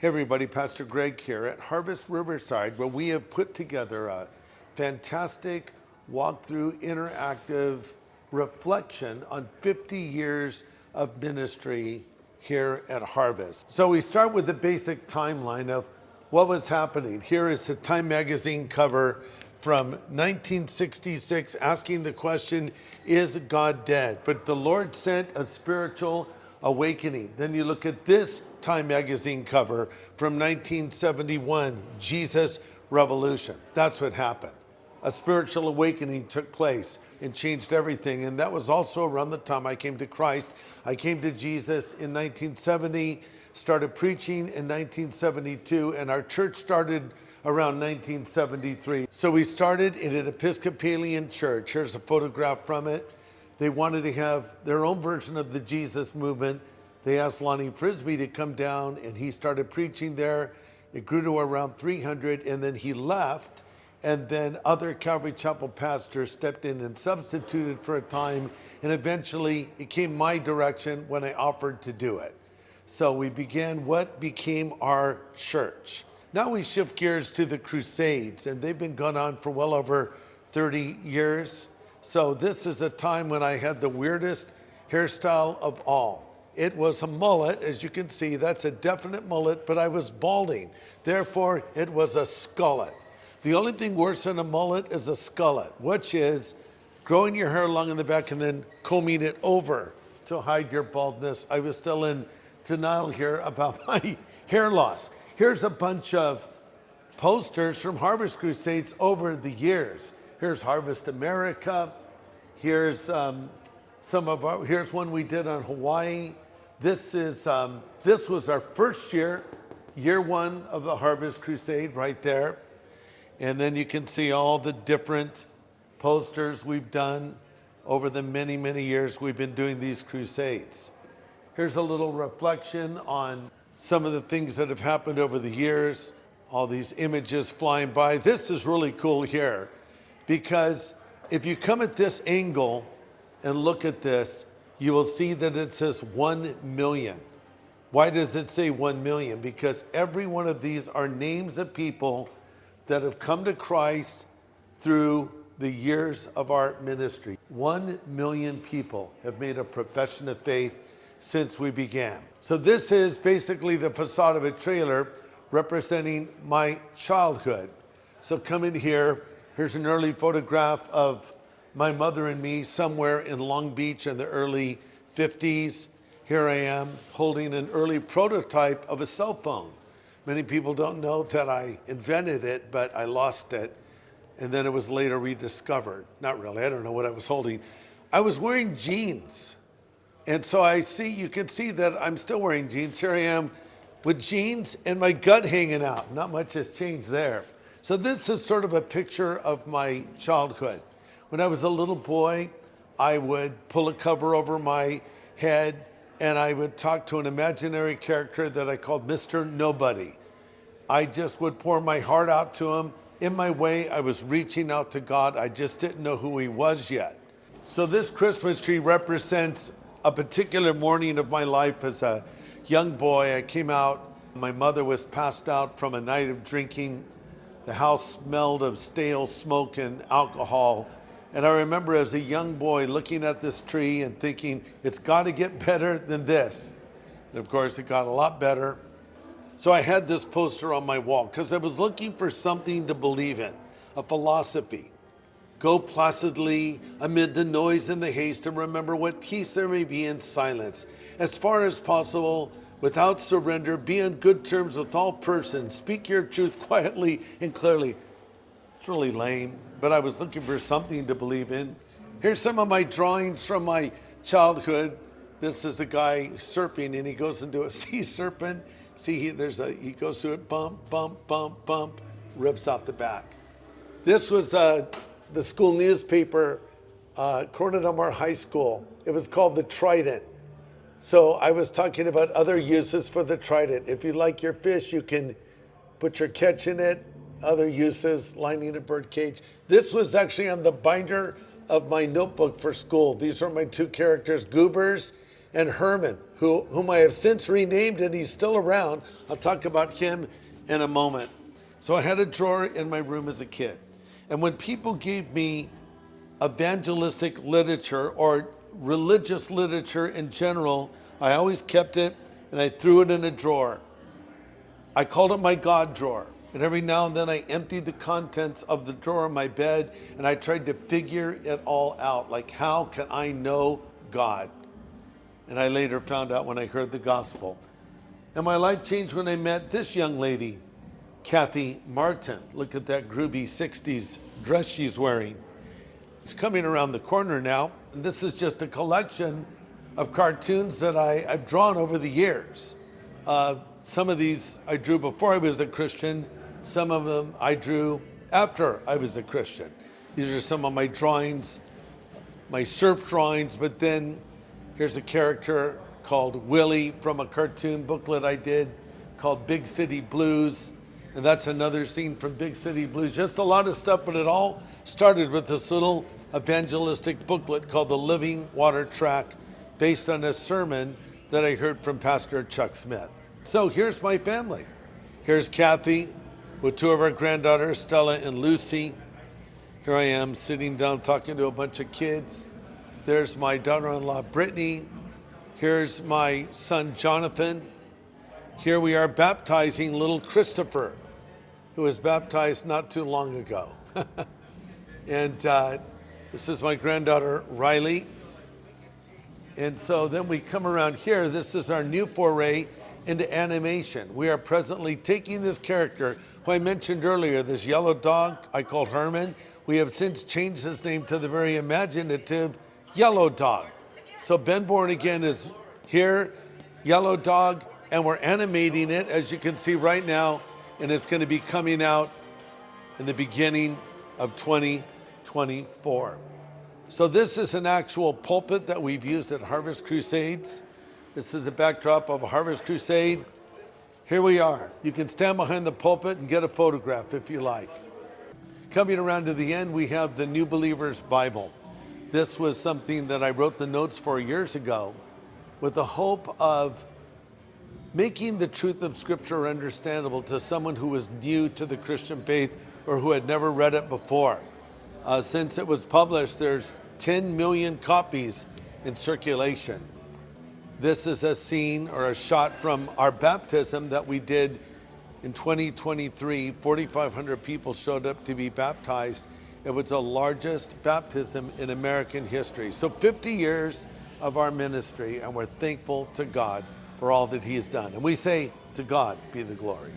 Hey everybody, Pastor Greg here at Harvest Riverside, where we have put together a fantastic walkthrough interactive reflection on 50 years of ministry here at Harvest. So we start with the basic timeline of what was happening. Here is the Time magazine cover from 1966 asking the question, is God dead? But the Lord sent a spiritual awakening. Then you look at this Time magazine cover from 1971, Jesus Revolution. That's what happened. A spiritual awakening took place and changed everything. And that was also around the time I came to Christ. I came to Jesus in 1970, started preaching in 1972, and our church started around 1973. So we started in an Episcopalian church. Here's a photograph from it. They wanted to have their own version of the Jesus movement. They asked Lonnie Frisbee to come down, and he started preaching there. It grew to around 300, and then he left, and then other Calvary Chapel pastors stepped in and substituted for a time, and eventually it came my direction when I offered to do it. So we began what became our church. Now we shift gears to the crusades, and they've been going on for well over 30 years. So this is a time when I had the weirdest hairstyle of all. It was a mullet, as you can see. That's a definite mullet, but I was balding. Therefore, it was a skullet. The only thing worse than a mullet is a skullet, which is growing your hair long in the back and then combing it over to hide your baldness. I was still in denial here about my hair loss. Here's a bunch of posters from Harvest Crusades over the years. Here's Harvest America. Here's here's one we did on Hawaii. This was our first year one of the Harvest Crusade right there. And then you can see all the different posters we've done over the many, many years we've been doing these crusades. Here's a little reflection on some of the things that have happened over the years. All these images flying by. This is really cool here because if you come at this angle and look at this, you will see that it says 1 million. Why does it say 1 million? Because every one of these are names of people that have come to Christ through the years of our ministry. 1 million people have made a profession of faith since we began. So this is basically the facade of a trailer representing my childhood. So come in here. Here's an early photograph of my mother and me somewhere in Long Beach in the early 50s. Here I am holding an early prototype of a cell phone. Many people don't know that I invented it, but I lost it, and then it was later rediscovered. Not really, I don't know what I was holding. I was wearing jeans, and so you can see that I'm still wearing jeans. Here I am with jeans and my gut hanging out. Not much has changed there. So this is sort of a picture of my childhood. When I was a little boy, I would pull a cover over my head and I would talk to an imaginary character that I called Mr. Nobody. I just would pour my heart out to him. In my way, I was reaching out to God. I just didn't know who he was yet. So this Christmas tree represents a particular morning of my life as a young boy. I came out. My mother was passed out from a night of drinking. The house smelled of stale smoke and alcohol. And I remember as a young boy looking at this tree and thinking, it's got to get better than this. And of course, it got a lot better. So I had this poster on my wall because I was looking for something to believe in, a philosophy. Go placidly amid the noise and the haste and remember what peace there may be in silence. As far as possible, without surrender, be on good terms with all persons. Speak your truth quietly and clearly. It's really lame, but I was looking for something to believe in. Here's some of my drawings from my childhood. This is a guy surfing, and he goes into a sea serpent. See, he goes through it, bump, bump, bump, bump, rips out the back. This was the school newspaper, Corona Del Mar High School. It was called the Trident. So I was talking about other uses for the Trident. If you like your fish, you can put your catch in it. Other uses, lining a bird cage. This was actually on the binder of my notebook for school. These are my two characters, Goobers and Herman, whom I have since renamed, and he's still around. I'll talk about him in a moment. So I had a drawer in my room as a kid. And when people gave me evangelistic literature or religious literature in general, I always kept it and I threw it in a drawer. I called it my God drawer. And every now and then I emptied the contents of the drawer in my bed and I tried to figure it all out. Like, how can I know God? And I later found out when I heard the gospel. And my life changed when I met this young lady, Kathy Martin. Look at that groovy 60s dress she's wearing. It's coming around the corner now. And this is just a collection of cartoons that I've drawn over the years. Some of these I drew before I was a Christian. Some of them I drew after I was a Christian. These are some of my drawings, my surf drawings, but then here's a character called Willie from a cartoon booklet I did called Big City Blues. And that's another scene from Big City Blues. Just a lot of stuff, but it all started with this little evangelistic booklet called The Living Water Track, based on a sermon that I heard from Pastor Chuck Smith. So here's my family. Here's Kathy with two of our granddaughters, Stella and Lucy. Here I am sitting down talking to a bunch of kids. There's my daughter-in-law, Brittany. Here's my son, Jonathan. Here we are baptizing little Christopher, who was baptized not too long ago. And this is my granddaughter, Riley. And so then we come around here. This is our new foray into animation. We are presently taking this character, who I mentioned earlier, this yellow dog I called Herman. We have since changed his name to the very imaginative Yellow Dog. So Ben Born Again is here, Yellow Dog, and we're animating it, as you can see right now, and it's going to be coming out in the beginning of 2024. So this is an actual pulpit that we've used at Harvest Crusades. This is a backdrop of a Harvest Crusade. Here we are. You can stand behind the pulpit and get a photograph if you like. Coming around to the end, we have the New Believer's Bible. This was something that I wrote the notes for years ago with the hope of making the truth of Scripture understandable to someone who was new to the Christian faith or who had never read it before. Since it was published, there's 10 million copies in circulation. This is a scene or a shot from our baptism that we did in 2023. 4,500 people showed up to be baptized. It was the largest baptism in American history. So 50 years of our ministry, and we're thankful to God for all that He has done. And we say, to God be the glory.